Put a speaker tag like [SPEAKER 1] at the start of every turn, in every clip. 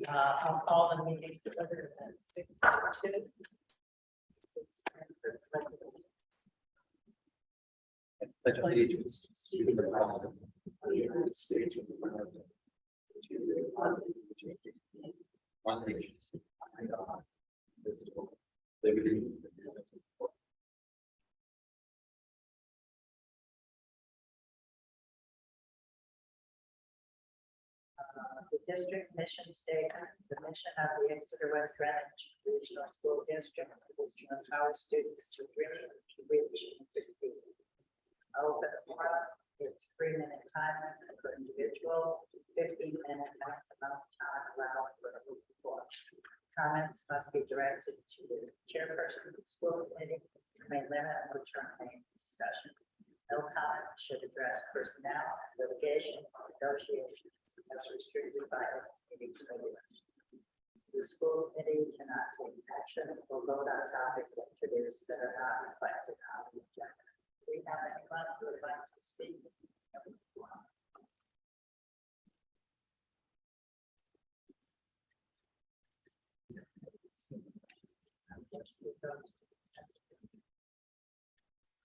[SPEAKER 1] I'll call the meeting to order at 6:02.
[SPEAKER 2] Pledge allegiance to the flag of the United States of America, to the republic for which it stands, one nation, under God, indivisible, liberty and justice for all.
[SPEAKER 1] The district mission statement, the mission of the Exeter West Greenwich Regional School District is to empower students to dream, to reach, and succeed. Open forum, it's 3-minute time limit per individual, 15-minute maximum time allowed for a group forum. Comments must be directed to the chairperson of the school committee, who may limit or terminate discussion. No comment should address personnel, litigation, or negotiations as restricted by the meeting's regulations. The school committee cannot take action or vote on topics introduced that are not reflected on the agenda. Do we have anyone who would like to speak?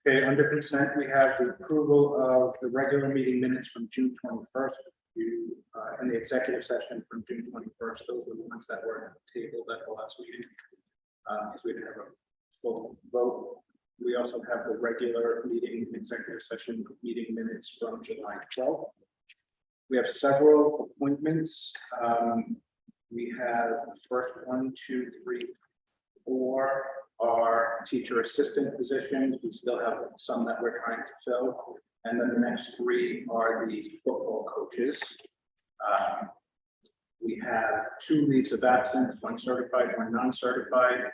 [SPEAKER 3] Okay, under consent, we have the approval of the regular meeting minutes from June 21st. And the executive session from June 21st. Those were the ones that were tabled at the last meeting. Because we didn't have a full vote. We also have the regular meeting executive session meeting minutes from July 12th. We have several appointments. We have the first 1, 2, 3, 4 are teacher assistant positions. We still have some that we're trying to fill. And then the next 3 are the football coaches. We have 2 leaves of absence, 1 certified, 1 non-certified,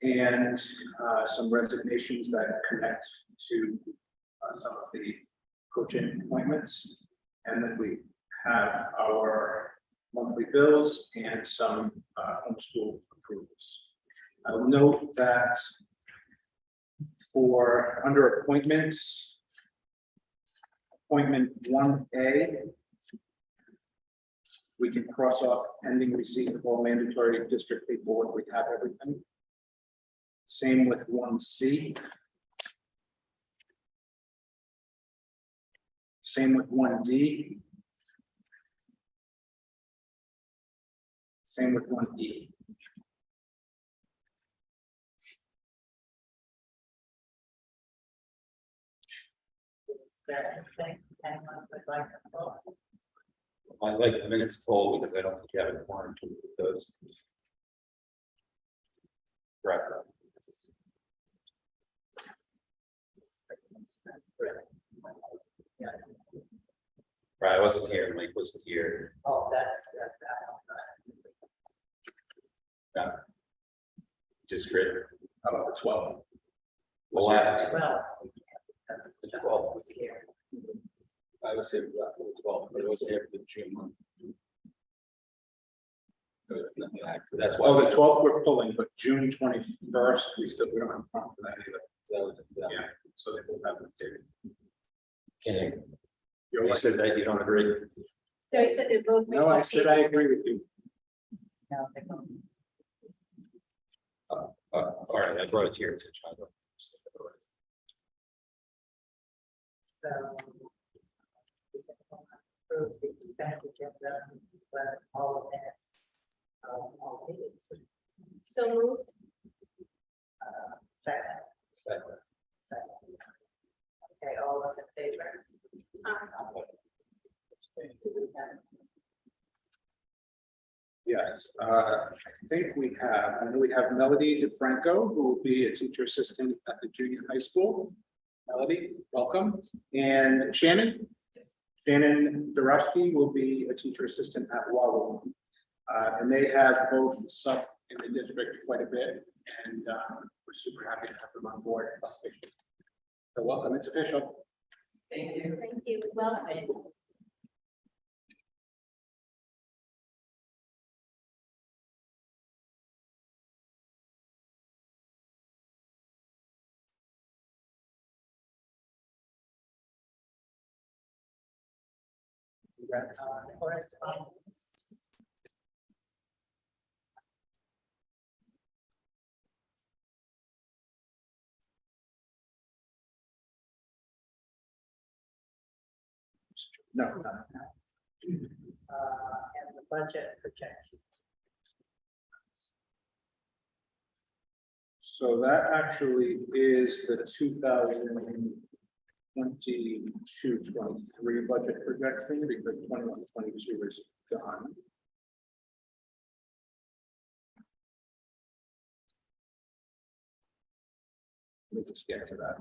[SPEAKER 3] and some resignations that connect to some of the coaching appointments. And then we have our monthly bills and some homeschool approvals. I'll note that for under appointments, appointment 1A, we can cross off pending receipt of all mandatory district paperwork. We have everything. Same with 1C. Same with 1D. Same with 1E.
[SPEAKER 1] Is there anything anyone would like to vote?
[SPEAKER 2] I like the minutes poll because I don't think you have a quorum to those. Right.
[SPEAKER 1] Yeah.
[SPEAKER 2] Right, I wasn't here, Mike wasn't here.
[SPEAKER 1] Oh, that's that one.
[SPEAKER 2] Just great.
[SPEAKER 3] How about the 12th?
[SPEAKER 2] The last,
[SPEAKER 1] Well, that's just what was here.
[SPEAKER 2] I was here for the 12th, but it wasn't here for the June one. That's why.
[SPEAKER 3] Oh, the 12th we're pulling, but June 21st, we don't have a problem for that either. Yeah, so they will have it dated.
[SPEAKER 2] Okay.
[SPEAKER 3] You're
[SPEAKER 2] You
[SPEAKER 3] like,
[SPEAKER 2] said that you don't agree.
[SPEAKER 4] So I said they're both.
[SPEAKER 3] no, I said I agree with you.
[SPEAKER 1] No, they don't.
[SPEAKER 2] All right, I brought it to your attention.
[SPEAKER 1] So. Approve the consent agenda, plus all the minutes of all meetings.
[SPEAKER 4] So moved.
[SPEAKER 1] Second. Okay, all those in favor? Do we have-
[SPEAKER 3] Yes, I think we have, I know we have Melody DeFranco, who will be a teacher assistant at the junior high school. Melody, welcome. And Shannon Dorosky will be a teacher assistant at Walla. And they have both sub in the district quite a bit, and we're super happy to have them on board. So welcome, it's official.
[SPEAKER 1] Thank you.
[SPEAKER 4] Thank you. Welcome.
[SPEAKER 1] Correspondence.
[SPEAKER 3] No,
[SPEAKER 1] And the budget projection.
[SPEAKER 3] so that actually is the 2022-23 budget projection, because 21-22 is gone. Let me just get to that.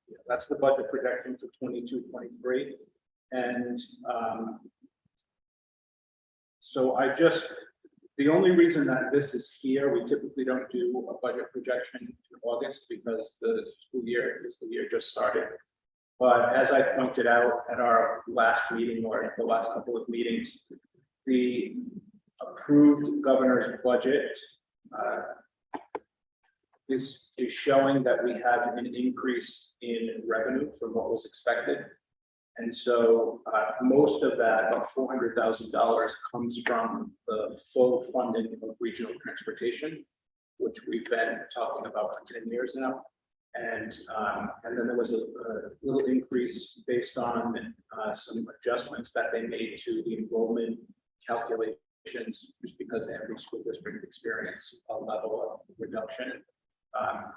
[SPEAKER 3] Yeah, that's the budget projection for 22-23, and so the only reason that this is here, we typically don't do a budget projection in August because the fiscal year just started. But as I pointed out at our last meeting, or at the last couple of meetings, the approved governor's budget is showing that we have an increase in revenue from what was expected. And so most of that, about $400,000, comes from the full funding of regional transportation, which we've been talking about for 10 years now. And then there was a little increase based on some adjustments that they made to the enrollment calculations, just because every school district experienced a level of reduction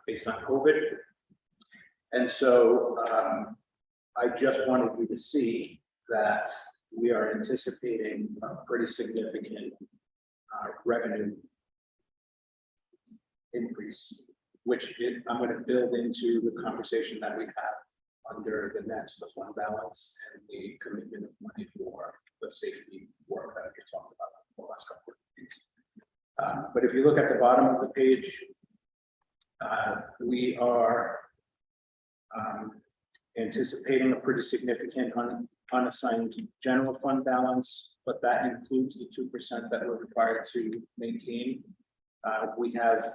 [SPEAKER 3] based on COVID. And so I just wanted you to see that we are anticipating a pretty significant revenue increase, which I'm going to build into the conversation that we have under the fund balance and the commitment of money for the safety work that we talked about the last couple of weeks. But if you look at the bottom of the page, we are anticipating a pretty significant unassigned general fund balance, but that includes the 2% that we're required to maintain. We have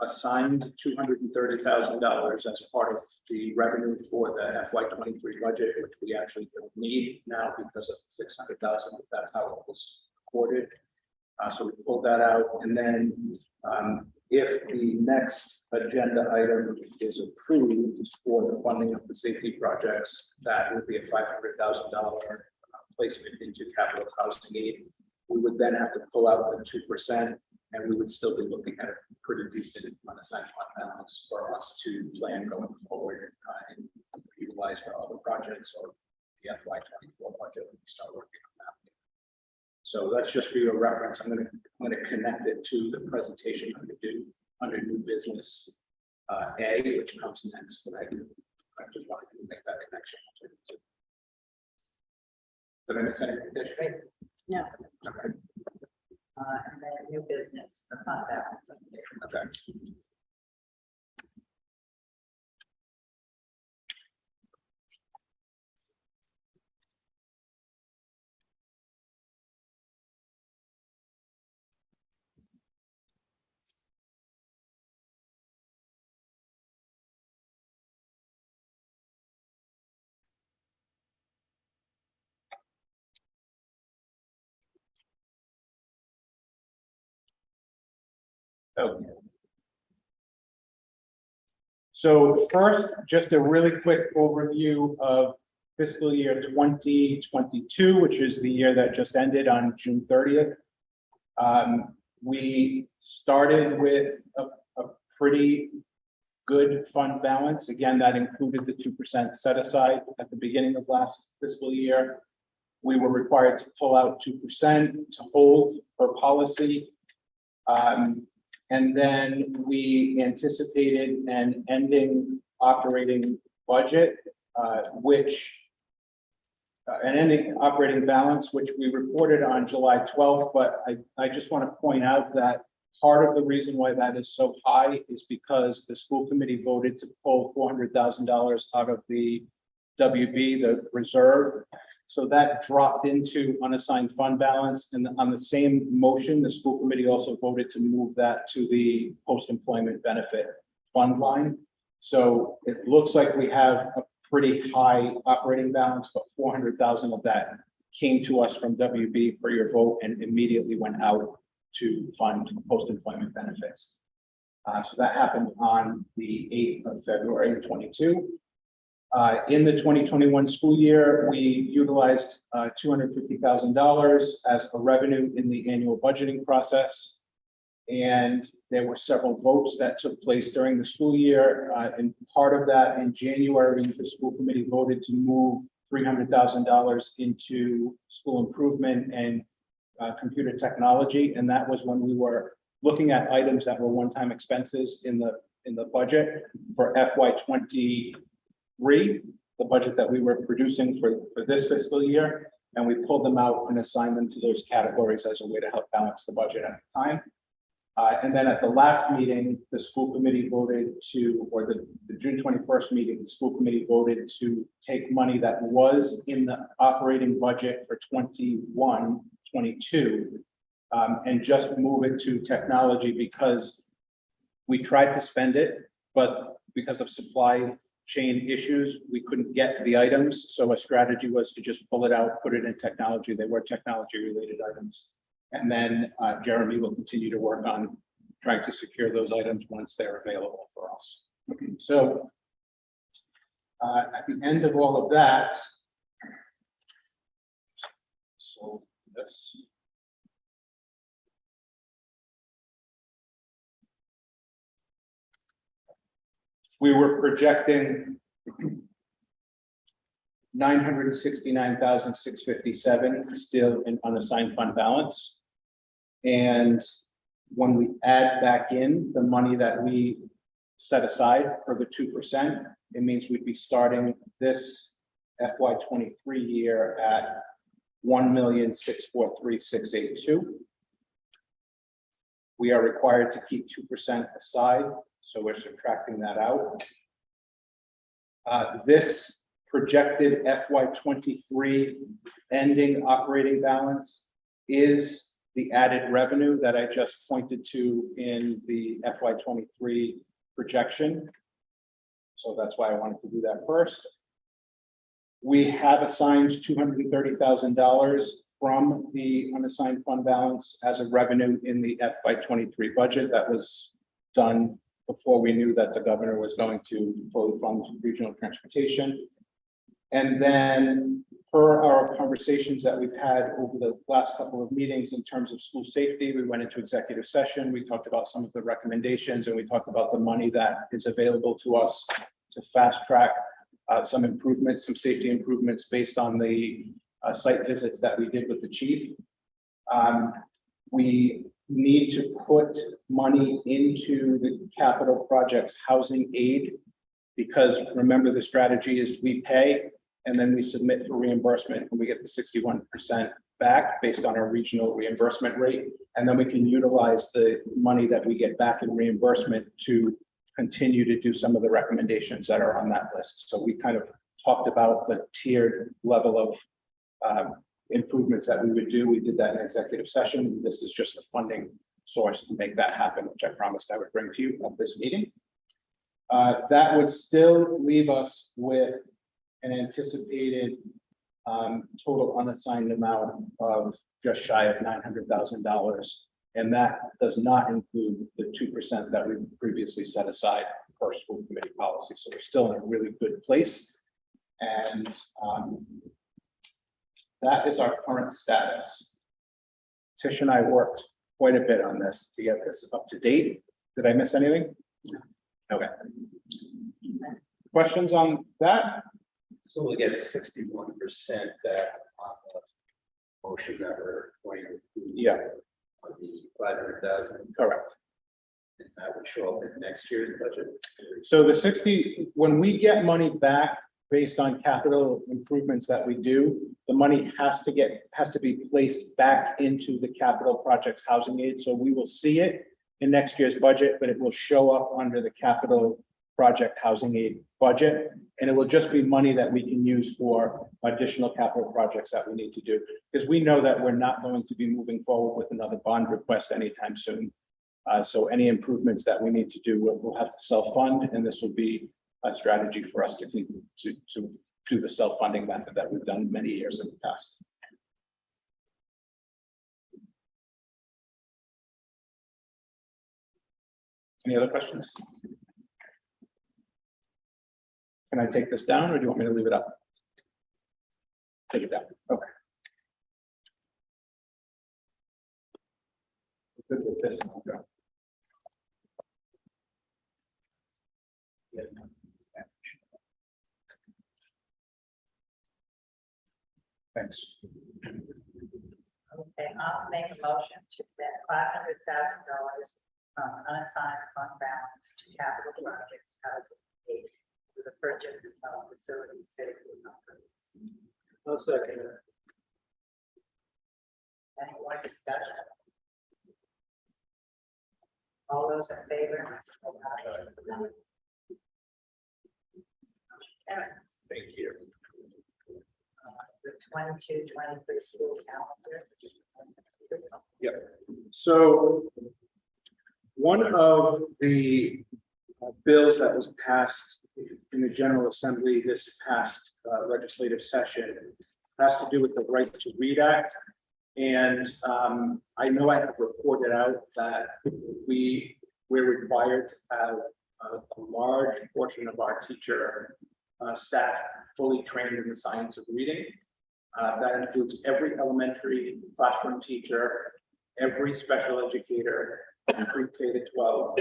[SPEAKER 3] assigned $230,000 as part of the revenue for the FY23 budget, which we actually don't need now because of $600,000. That's how it was recorded. So we pulled that out, and then if the next agenda item is approved for the funding of the safety projects, that would be a $500,000 placement into capital housing aid. We would then have to pull out the 2%, and we would still be looking at a pretty decent unassigned fund balance for us to plan going forward and utilize for other projects or the FY24 budget when we start working on that. So that's just for your reference. I'm going to connect it to the presentation I'm going to do under new business A, which comes next. But I just wanted to make that connection. Did I miss anything?
[SPEAKER 1] No.
[SPEAKER 3] Okay.
[SPEAKER 1] And then new business, the fund balance.
[SPEAKER 3] Okay. Okay. So first, just a really quick overview of fiscal year 2022, which is the year that just ended on June 30th. We started with a pretty good fund balance. Again, that included the 2% set aside at the beginning of last fiscal year. We were required to pull out 2% to hold for policy. And then we anticipated an ending operating budget, an ending operating balance, which we reported on July 12th. But I just want to point out that part of the reason why that is so high is because the school committee voted to pull $400,000 out of the WB, the reserve. So that dropped into unassigned fund balance, and on the same motion, the school committee also voted to move that to the post-employment benefit fund line. So it looks like we have a pretty high operating balance, but 400,000 of that came to us from WB for your vote and immediately went out to fund post-employment benefits. So that happened on the 8th of February 22. In the 2021 school year, we utilized $250,000 as a revenue in the annual budgeting process. And there were several votes that took place during the school year. And part of that, in January, the school committee voted to move $300,000 into school improvement and computer technology. And that was when we were looking at items that were one-time expenses in the budget for FY23, the budget that we were producing for this fiscal year. And we pulled them out and assigned them to those categories as a way to help balance the budget at the time. And then at the last meeting, the school committee voted to, or the June 21st meeting, the school committee voted to take money that was in the operating budget for 21-22 and just move it to technology, because we tried to spend it, but because of supply chain issues, we couldn't get the items. So a strategy was to just pull it out, put it in technology. They were technology related items. And then Jeremy will continue to work on trying to secure those items once they're available for us. So at the end of all of that, so this. We were projecting 969,657 still in unassigned fund balance. And when we add back in the money that we set aside for the 2%, it means we'd be starting this FY23 year at 1,643,682. We are required to keep 2% aside, so we're subtracting that out. This projected FY23 ending operating balance is the added revenue that I just pointed to in the FY23 projection. So that's why I wanted to do that first. We have assigned $230,000 from the unassigned fund balance as a revenue in the FY23 budget. That was done before we knew that the governor was going to fully fund regional transportation. And then per our conversations that we've had over the last couple of meetings in terms of school safety, we went into executive session. We talked about some of the recommendations, and we talked about the money that is available to us to fast track some improvements, some safety improvements based on the site visits that we did with the chief. We need to put money into the capital projects housing aid, because remember, the strategy is we pay and then we submit for reimbursement, and we get the 61% back based on our regional reimbursement rate. And then we can utilize the money that we get back in reimbursement to continue to do some of the recommendations that are on that list. So we kind of talked about the tiered level of improvements that we would do. We did that in executive session. This is just a funding source to make that happen, which I promised I would bring to you at this meeting. That would still leave us with an anticipated total unassigned amount of just shy of $900,000. And that does not include the 2% that we previously set aside for school committee policy. So we're still in a really good place. And that is our current status. Tish and I worked quite a bit on this to get this up to date. Did I miss anything? Okay. Questions on that?
[SPEAKER 2] So we'll get 61% back on the motion that we're going to.
[SPEAKER 3] Yeah.
[SPEAKER 2] On the 500,000.
[SPEAKER 3] Correct.
[SPEAKER 2] And that would show up in next year's budget.
[SPEAKER 3] So the 60, when we get money back based on capital improvements that we do, the money has to be placed back into the capital projects housing aid. So we will see it in next year's budget, but it will show up under the capital project housing aid budget. And it will just be money that we can use for additional capital projects that we need to do. Because we know that we're not going to be moving forward with another bond request anytime soon. So any improvements that we need to do, we'll have to self-fund, and this will be a strategy for us to do the self-funding method that we've done many years in the past. Any other questions? Can I take this down, or do you want me to leave it up? Take it down. Okay. Good with this. Okay. Thanks.
[SPEAKER 1] Okay, I'll make a motion to bet $500,000 from unassigned fund balance to capital projects as paid for the purchase of facilities safety upgrades.
[SPEAKER 3] I'll second it.
[SPEAKER 1] Any more discussion? All those in favor? Aye. Carries.
[SPEAKER 3] Thank you.
[SPEAKER 1] The 22-23 school calendar.
[SPEAKER 3] Yep. So one of the bills that was passed in the General Assembly this past legislative session has to do with the Right to Read Act. And I know I have reported out that we're required to have a large portion of our teacher staff fully trained in the science of reading. That includes every elementary classroom teacher, every special educator, pre-K to 12,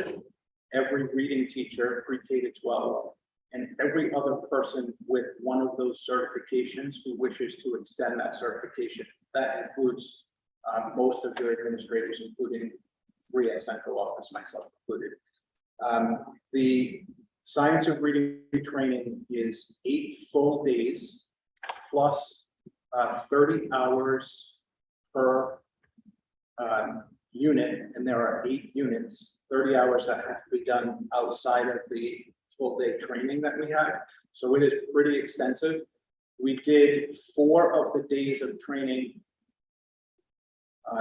[SPEAKER 3] every reading teacher, pre-K to 12, and every other person with one of those certifications who wishes to extend that certification. That includes most of your administrators, including 3 at central office, myself included. The science of reading training is 8 full days plus 30 hours per unit, and there are 8 units, 30 hours that have to be done outside of the full day training that we have. So it is pretty extensive. We did 4 of the days of training.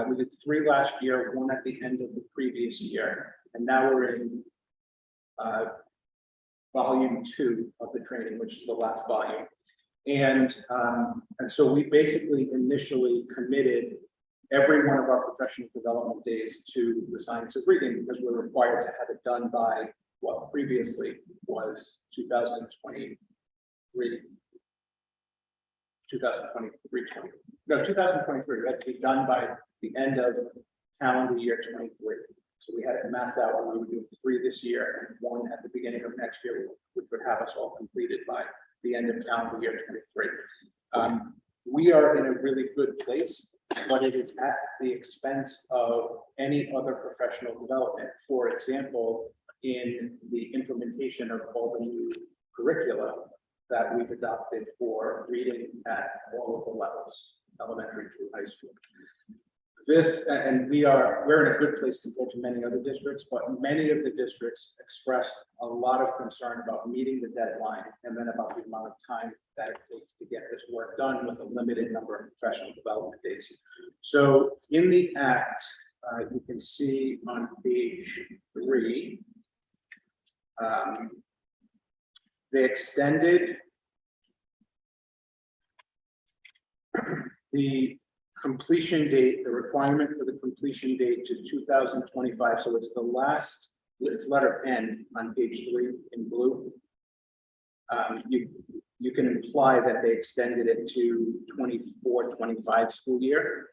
[SPEAKER 3] We did 3 last year, 1 at the end of the previous year, and now we're in volume 2 of the training, which is the last volume. And so we basically initially committed every one of our professional development days to the science of reading because we're required to have it done by what previously was 2023. 2023. It had to be done by the end of calendar year 23. So we had it mapped out where we would do 3 this year and 1 at the beginning of next year, which would have us all completed by the end of calendar year 23. We are in a really good place, but it is at the expense of any other professional development. For example, in the implementation of all the new curricula that we've adopted for reading at all of the levels, elementary through high school. We're in a good place compared to many other districts, but many of the districts expressed a lot of concern about meeting the deadline and then about the amount of time that it takes to get this work done with a limited number of professional development days. So in the act, you can see on page 3, they extended the completion date, the requirement for the completion date to 2025. So it's the last, it's letter N on page 3 in blue. You can imply that they extended it to 24-25 school year.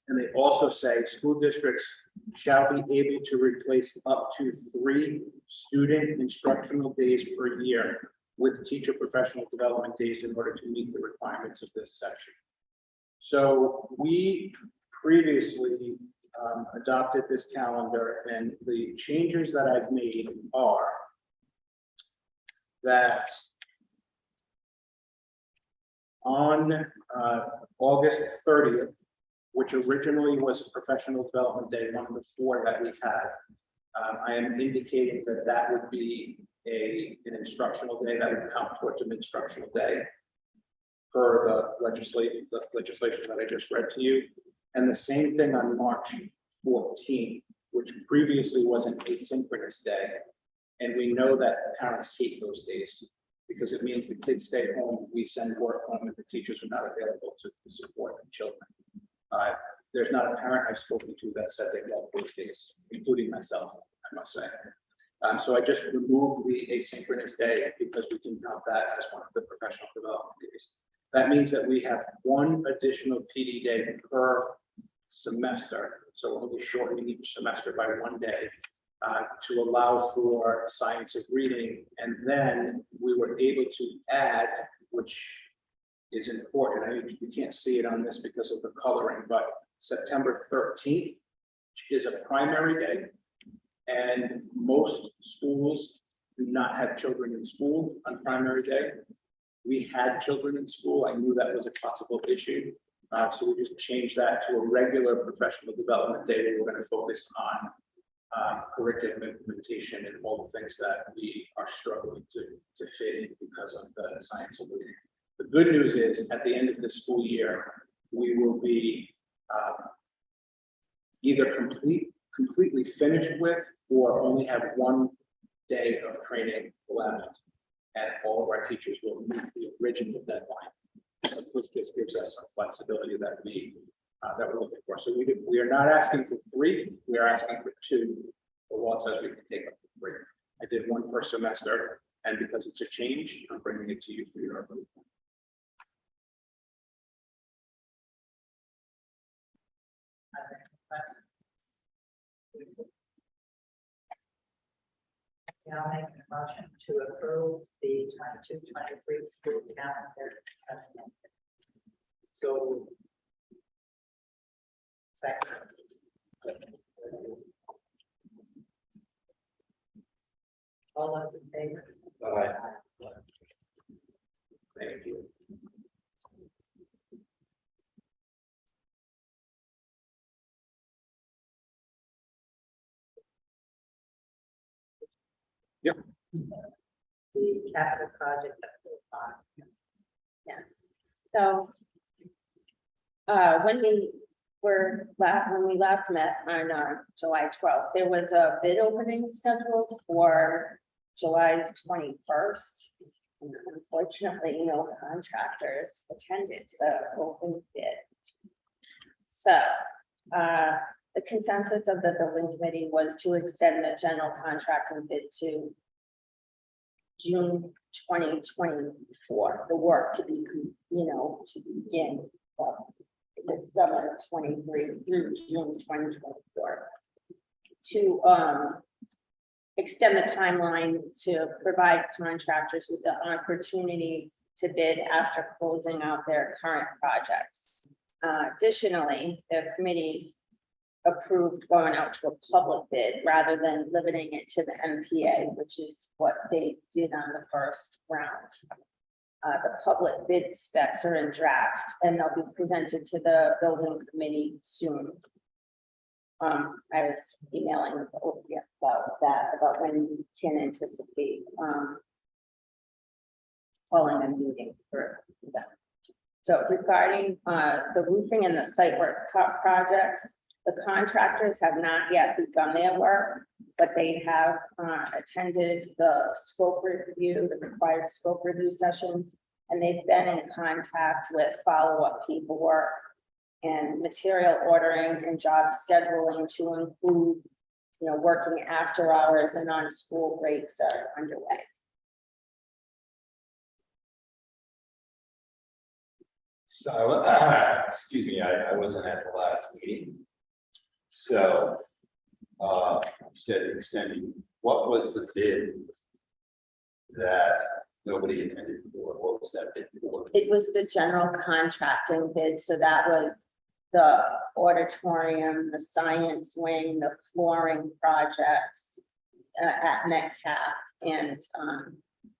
[SPEAKER 3] And they also say school districts shall be able to replace up to 3 student instructional days per year with teacher professional development days in order to meet the requirements of this section. So we previously adopted this calendar, and the changes that I've made are that on August 30th, which originally was professional development day, one of the 4 that we had, I am indicating that that would be an instructional day that would count towards an instructional day per the legislation that I just read to you. And the same thing on March 14th. which previously was an asynchronous day. And we know that parents hate those days because it means the kids stay home, we send work home, and the teachers are not available to support the children. There's not a parent I've spoken to that said they love those days, including myself, I must say. So I just removed the asynchronous day because we can count that as one of the professional development days. That means that we have one additional PD day per semester. So we'll be shortening each semester by 1 day to allow for science of reading. And then we were able to add, which is important. I mean, you can't see it on this because of the coloring, but September 13th is a primary day. And most schools do not have children in school on primary day. We had children in school. I knew that was a possible issue. So we just changed that to a regular professional development day where we're going to focus on curriculum implementation and all the things that we are struggling to fit in because of the science of reading. The good news is at the end of the school year, we will be either completely finished with or only have 1 day of training left, and all of our teachers will meet the original deadline, which just gives us some flexibility that we're looking for. So we are not asking for 3, we are asking for 2. The law says we can take up to 3. I did 1 per semester, and because it's a change, I'm bringing it to you for your approval.
[SPEAKER 1] Yeah, I'll make a motion to approve the 22-23 school calendar as amended. So. Second. All those in favor?
[SPEAKER 2] Aye.
[SPEAKER 3] Thank you. Yep.
[SPEAKER 1] The capital project that goes on.
[SPEAKER 4] Yes. So when we last met on July 12th, there was a bid opening scheduled for July 21st. And unfortunately, no contractors attended the open bid. So the consensus of the building committee was to extend the general contracting bid to June 2024, the work to be, to begin this summer of 23 through June 2024. To extend the timeline to provide contractors with the opportunity to bid after closing out their current projects. Additionally, the committee approved going out to a public bid rather than limiting it to the MPA, which is what they did on the first round. The public bid specs are in draft and they'll be presented to the building committee soon. I was emailing about when you can anticipate calling a meeting for them. So regarding the roofing and the site work projects, the contractors have not yet begun their work, but they have attended the scope review, the required scope review sessions, and they've been in contact with follow-up paperwork and material ordering and job scheduling to include, working after hours and on school breaks are underway.
[SPEAKER 2] So, excuse me, I wasn't at the last meeting. So, you said extending, what was the bid that nobody attended for? What was that bid for?
[SPEAKER 4] It was the general contracting bid, so that was the auditorium, the science wing, the flooring projects at Metcalf and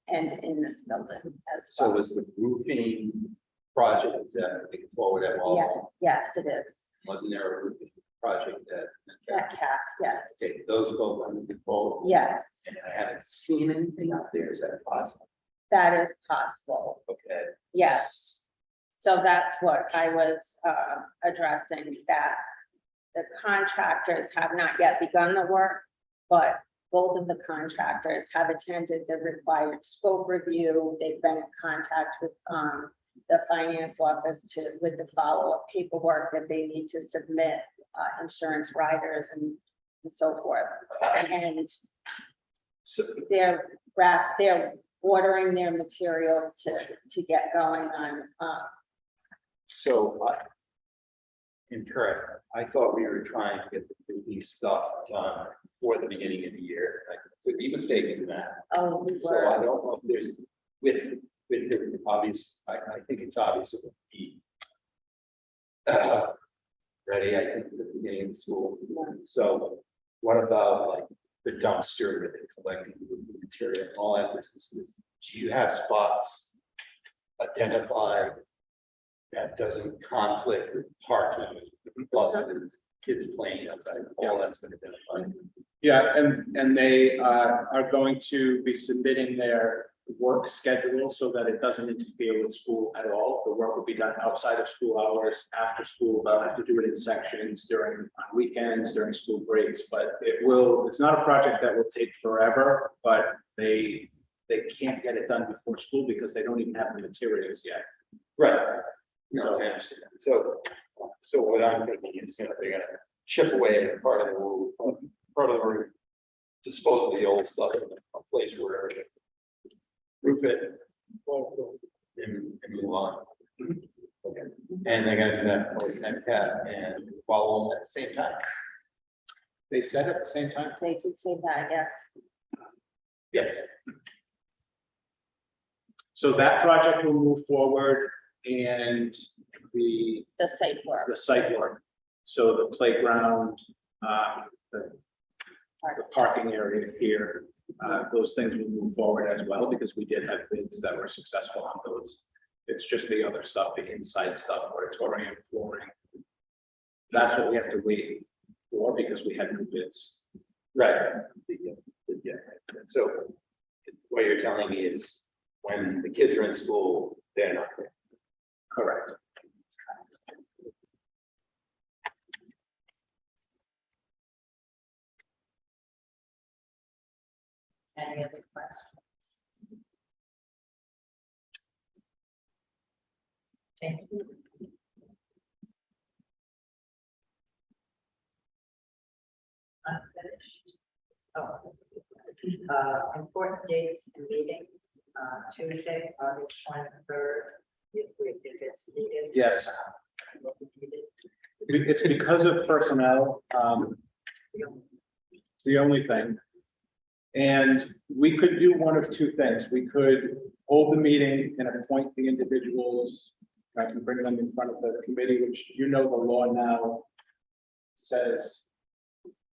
[SPEAKER 4] in this building as
[SPEAKER 2] So
[SPEAKER 4] well.
[SPEAKER 2] was the roofing project, is that moving forward at all?
[SPEAKER 4] Yeah, yes, it is.
[SPEAKER 2] Wasn't there a roofing project that?
[SPEAKER 4] Metcalf, yes,
[SPEAKER 2] Okay, those both are moving forward.
[SPEAKER 4] yes,
[SPEAKER 2] And I haven't seen anything up there, is that possible?
[SPEAKER 4] that is possible,
[SPEAKER 2] Okay.
[SPEAKER 4] yes. So that's what I was addressing, that the contractors have not yet begun the work, but both of the contractors have attended the required scope review. They've been in contact with the finance office with the follow-up paperwork that they need to submit, insurance riders and so forth. And
[SPEAKER 2] So,
[SPEAKER 4] they're ordering their materials to get going on.
[SPEAKER 2] so incorrect. I thought we were trying to get the stuff done before the beginning of the year. I could be mistaken in that.
[SPEAKER 4] Oh, we
[SPEAKER 2] So I
[SPEAKER 4] were,
[SPEAKER 2] don't know if there's, with the obvious, I think it's obvious it would be ready, I think, at the beginning of the school. So what about like the dumpster where they're collecting the material, and all that business? Do you have spots identified that doesn't conflict with parking, buses, kids playing outside, all that's been identified?
[SPEAKER 3] Yeah, and they are going to be submitting their work schedule so that it doesn't interfere with school at all. The work will be done outside of school hours, after school. They'll have to do it in sections during on weekends, during school breaks, but it's not a project that will take forever, but they can't get it done before school because they don't even have the materials yet.
[SPEAKER 2] Right. No, I understand. So what I'm thinking is, they're gonna chip away at part of the roof, dispose of the old stuff in a place where roof it and move on. Okay. And they're gonna do that for MCAT and follow them at the same time.
[SPEAKER 3] They said at the same time.
[SPEAKER 4] they did say that, yes.
[SPEAKER 2] Yes.
[SPEAKER 3] So that project will move forward and the
[SPEAKER 4] The site work.
[SPEAKER 3] site work. So the playground, the parking area here, those things will move forward as well, because we did have bids that were successful on those. It's just the other stuff, the inside stuff, auditorium, flooring. That's what we have to wait for, because we had no bids.
[SPEAKER 2] Right. Yeah. So what you're telling me is when the kids are in school, they're not there.
[SPEAKER 3] Correct.
[SPEAKER 1] Any other questions? Thank you. Unfinished. Important dates and meetings, Tuesday, August 23rd, if it's needed.
[SPEAKER 3] Yes. It's because of personnel, it's the only thing. And we could do one of two things. We could hold the meeting and appoint the individuals. I can bring them in front of the committee, which the law now says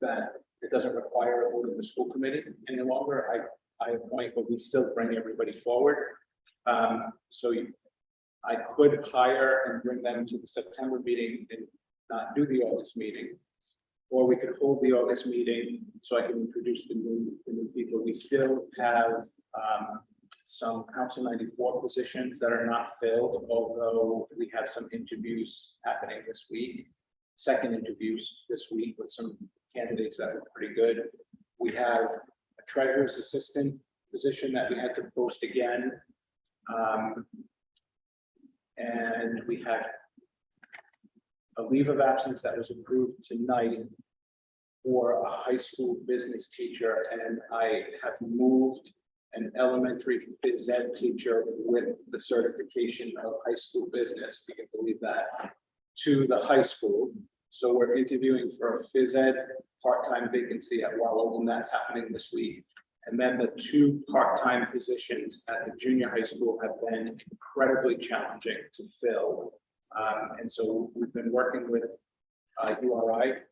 [SPEAKER 3] that it doesn't require a vote of the school committee any longer. I appoint, but we still bring everybody forward. So I could hire and bring them to the September meeting and not do the August meeting. Or we could hold the August meeting so I can introduce the new people. We still have some Council 94 positions that are not filled, although we have some interviews happening this week. Second interviews this week with some candidates that were pretty good. We have a treasurer's assistant position that we had to post again. And we have a leave of absence that was approved tonight for a high school business teacher, and I have moved an elementary phys ed teacher with the certification of high school business, if you can believe that, to the high school. So we're interviewing for a phys ed part-time vacancy at Wallow, and that's happening this week. And then the two part-time positions at the junior high school have been incredibly challenging to fill. And so we've been working with URI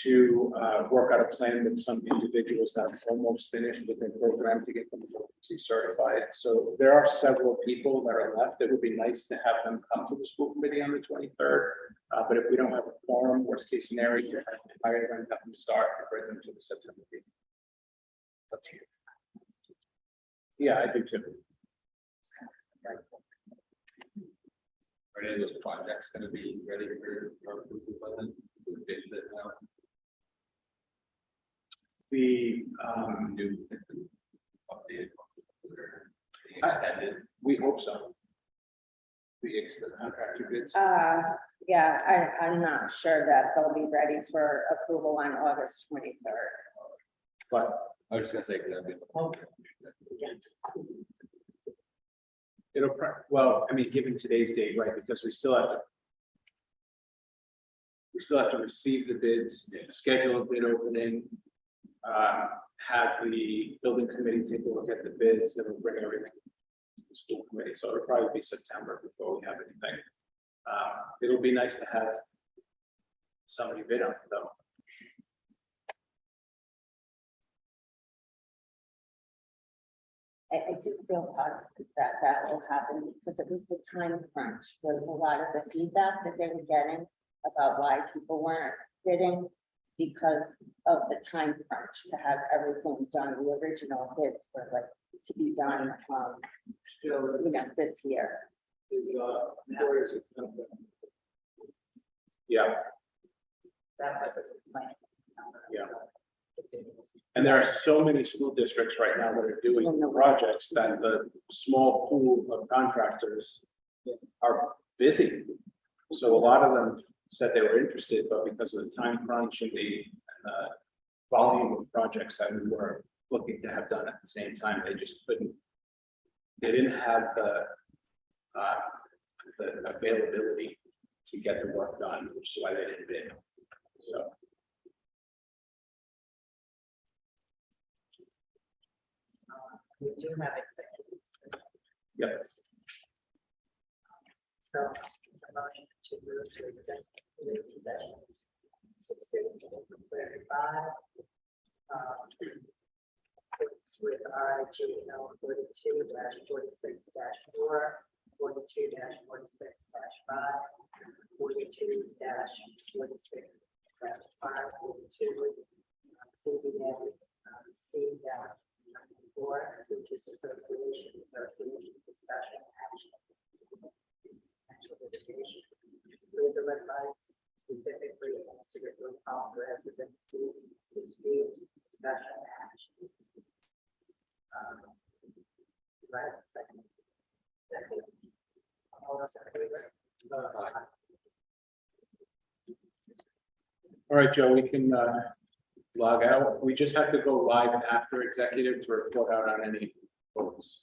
[SPEAKER 3] to work out a plan with some individuals that are almost finished with their program to get them certified. So there are several people that are left. It would be nice to have them come to the school committee on the 23rd. But if we don't have a quorum, worst case scenario, you have to hire them, have them start, and bring them to the September meeting. Up to you. Yeah, I do too.
[SPEAKER 2] Are any of those projects going to be ready for approval by then? the bids that
[SPEAKER 3] The,
[SPEAKER 2] new. Updated. Extended.
[SPEAKER 3] we hope so. The contractor bids.
[SPEAKER 4] Yeah, I'm not sure that they'll be ready for approval on August 23rd.
[SPEAKER 3] But
[SPEAKER 2] I was just gonna say, because I've been.
[SPEAKER 3] well, I mean, given today's date, right, because we still have to receive the bids, schedule a bid opening. Have the building committee take a look at the bids and we'll bring everything to the school committee, so it'll probably be September before we have anything. It'll be nice to have somebody bid on it though.
[SPEAKER 4] I do feel positive that that will happen because it was the time crunch, was a lot of the feedback that they were getting about why people weren't bidding because of the time crunch to have everything done. The original bids were like to be done, this year.
[SPEAKER 3] Yeah,
[SPEAKER 1] That was a good plan.
[SPEAKER 3] yeah. And there are so many school districts right now that are doing projects that the small pool of contractors are busy. So a lot of them said they were interested, but because of the time crunch and the volume of projects that we were looking to have done at the same time, they just couldn't. They didn't have the availability to get the work done, which is why they didn't bid. So.
[SPEAKER 1] We do have executives.
[SPEAKER 3] Yep.
[SPEAKER 1] So, the motion to move to executive session. 6:35. It's with RGL 42-46-4, 42-46-5, 42-46-5, 42, CBA, C-4, Teachers Association, negotiation, discussion, action. Actual litigation. Legal advice, specifically secretly held residency, dispute, discussion, action. Right, second. Second. All those in favor?
[SPEAKER 3] All right, Joe, we can log out. We just have to go live after executive to report out on any votes.